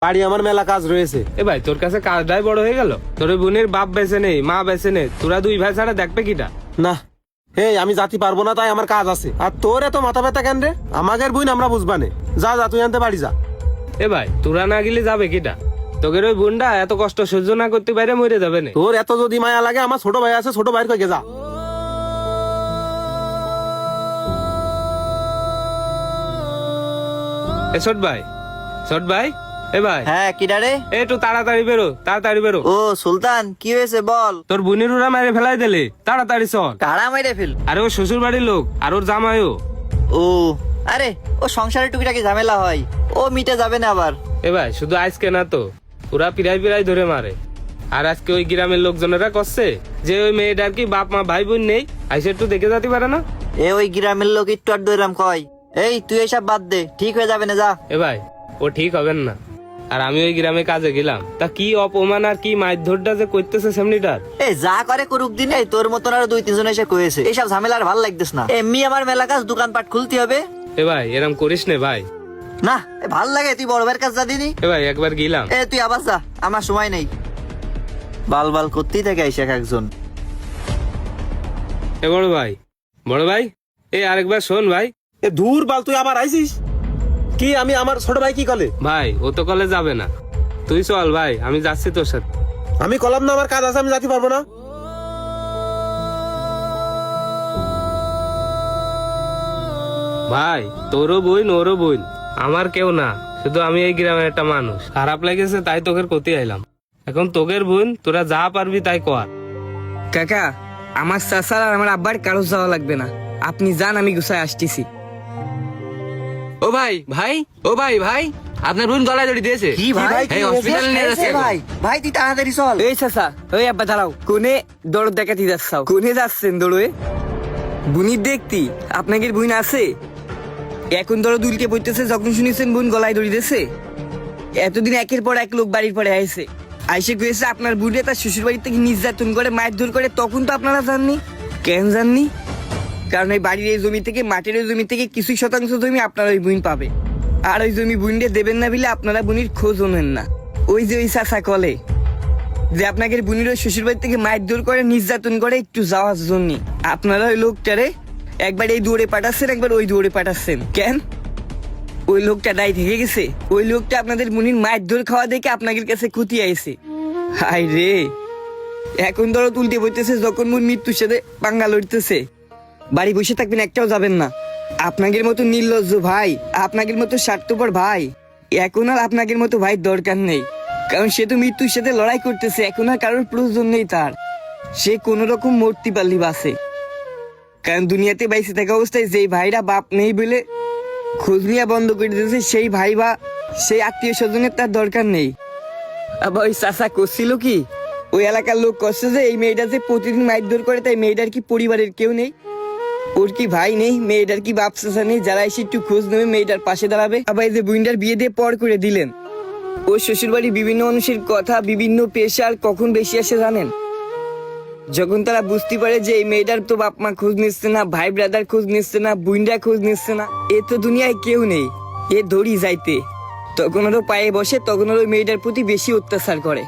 বাড়ি আমার মেলা কাজ রয়েছে। এ ভাই তোর কাছে কাজটাই বড় হয়ে গেল। তোর বোনের বাপ বেঁচে নেই, মা বেঁচে নেই, তোরা দুই ভাই ছাড়া দেখবে কিটা? না এই আমি জাতি পারবো না, তাই আমার কাজ আছে। আর তোর এত মাথা ব্যথা কেন রে? আমাদের বোন আমরা বুঝবানে। যা যা তুই আনতে বাড়ি যা। এ ভাই তোরা না গেলে যাবে কিটা? তোদের ওই বোনটা এত কষ্ট সহ্য না করতে পারে মরে যাবে না। তোর এত যদি মায়া লাগে, আমার ছোট ভাই আছে, ছোট ভাইয়ের কই যা। এ ছোট ভাই, ছোট ভাই, এ ভাই হ্যাঁ কিডারে? একটু তাড়াতাড়ি বেরো, তাড়াতাড়ি বেরো। ও সুলতান, কি হয়েছে বল? তোর বোনের ওরা মেরে ফেলাই দিলে, তাড়াতাড়ি চল। কারা মেরে ফেল? আরে ও শ্বশুর বাড়ির লোক আর ওর জামাইও। ও আরে, ও সংসারে টুকিটাকি ঝামেলা হয়, ও মিটে যাবে না আবার। এ ভাই শুধু আজকে না তো, ওরা পিরাই পিরাই ধরে মারে। আর আজকে ওই গ্রামের লোকজনেরা করছে যে ওই মেয়েটার কি বাপ মা ভাই বোন নেই, আইসে একটু দেখে যেতে পারে না। ওই গ্রামের লোক একটু আর দৈরাম কয়। এই তুই এসব বাদ দে, ঠিক হয়ে যাবে না, যা। এ ভাই ও ঠিক হবেন না। আর আমি ওই গ্রামে কাজে গেলাম, তা কি অপমান আর কি মারধরটা যে করতেছে সেমনিটার। যা করে করুক দিন, তোর মতন আরো 2-3 জন এসে কয়েছে। এইসব ঝামেলা আর ভালো লাগতেছ না। এমনি আমার মেলা কাজ, দোকানপাট খুলতে হবে। এ ভাই এরম করিস নে ভাই। না ভাল লাগে, তুই বড় ভাইয়ের কাজ যা দিনি। এ ভাই একবার গেলাম। তুই আবার যা, আমার সময় নেই। বাল বাল করতেই থাকে এসে একজন। এ বড় ভাই, বড় ভাই, এ আরেকবার শোন ভাই। এ দূর বাল, তুই আবার আইছিস কি? আমি আমার ছোট ভাই কি কলে? ভাই ও তো কলে যাবে না, তুই চল ভাই, আমি যাচ্ছি তোর সাথে। আমি কলাম না, আমার কাজ আছে, আমি যেতে পারবো না। ভাই তোরও বোন ওরও বোন, আমার কেউ না, শুধু আমি এই গ্রামের একটা মানুষ। খারাপ লেগেছে তাই তোকের ক্ষতি আইলাম। এখন তোকের বোন, তোরা যা পারবি তাই কর। কাকা, আমার চাচার আর আমার আব্বার কারো যাওয়া লাগবে না, আপনি যান, আমি গুছায় আসতেছি। ও ভাই ভাই, ও ভাই ভাই, আপনার বোন গলায় দড়ি দিয়েছে। কি ভাই? এই হসপিটালে নিয়ে যাচ্ছে এখন। ভাই ভাই তুই তাড়াতাড়ি চল। এই চাচা, ওই আব্বা দাঁড়াও, কোনে দৌড় দেখাতে যাচ্ছাও? কোনে যাচ্ছেন দৌড়ে? বুনির দেখতি আপনাকে বুন আছে? এখন দৌড় দুলকে পড়তেছে যখন শুনেছেন বোন গলায় দড়ি দিয়েছে। এতদিন একের পর এক লোক বাড়ির পরে আইছে, আইসে গেছে আপনার বুড়ে তার শ্বশুর বাড়ি থেকে নির্যাতন করে মারধর করে, তখন তো আপনারা জাননি। কেন জাননি? কারণ এই বাড়ির এই জমি থেকে, মাটির এই জমি থেকে কিছু শতাংশ জমি আপনার ওই বুন পাবে, আর ওই জমি বুনডে দেবেন না বলে আপনারা বুনির খোঁজ নেন না। ওই যে ওই চাচা কলে যে আপনাকে বুনির ওই শ্বশুর বাড়ি থেকে মারধর করে নির্যাতন করে একটু যাওয়ার জন্য, আপনারা ওই লোকটারে একবার এই দৌড়ে পাঠাচ্ছেন, একবার ওই দৌড়ে পাঠাচ্ছেন। কেন? ওই লোকটা দায় থেকে গেছে, ওই লোকটা আপনাদের বুনির মারধর খাওয়া দেখে আপনাদের কাছে ক্ষতি আইছে। হাই রে, এখন ধরো তুলতে বইতেছে যখন মুন মৃত্যুর সাথে পাঙ্গা লড়তেছে, বাড়ি বসে থাকবেন, একটাও যাবেন না। আপনাদের মতো নির্লজ্জ ভাই, আপনাদের মতো স্বার্থপর ভাই এখন আর আপনাদের মতো ভাই দরকার নেই। কারণ সে তো মৃত্যুর সাথে লড়াই করতেছে, এখন আর কারোর প্রয়োজন নেই তার। সে কোন রকম মরতে পারলি বাসে। কারণ দুনিয়াতে বাইসে থাকা অবস্থায় যেই ভাইরা বাপ নেই বলে খোঁজ নিয়ে বন্ধ করে দিয়েছে, সেই ভাই বা সেই আত্মীয় স্বজনের তার দরকার নেই। আবার ওই চাচা করছিল কি, ওই এলাকার লোক করছে যে এই মেয়েটা যে প্রতিদিন মারধর করে, তাই মেয়েটার কি পরিবারের কেউ নেই? ওর কি ভাই নেই? মেয়েটার কি বাপ চাচা নেই যারা এসে একটু খোঁজ নেবে, মেয়েটার পাশে দাঁড়াবে? আবার এই যে বুইন্ডার বিয়ে দিয়ে পর করে দিলেন। ওর শ্বশুর বাড়ি বিভিন্ন মানুষের কথা, বিভিন্ন পেশার কখন বেশি আসে জানেন? যখন তারা বুঝতে পারে যে এই মেয়েটার তো বাপ মা খোঁজ নিচ্ছে না, ভাই ব্রাদার খোঁজ নিচ্ছে না, বুইন্ডা খোঁজ নিচ্ছে না, এ তো দুনিয়ায় কেউ নেই, এ দড়ি যাইতে, তখন ওরও পায়ে বসে, তখন ওর ওই মেয়েটার প্রতি বেশি অত্যাচার করে।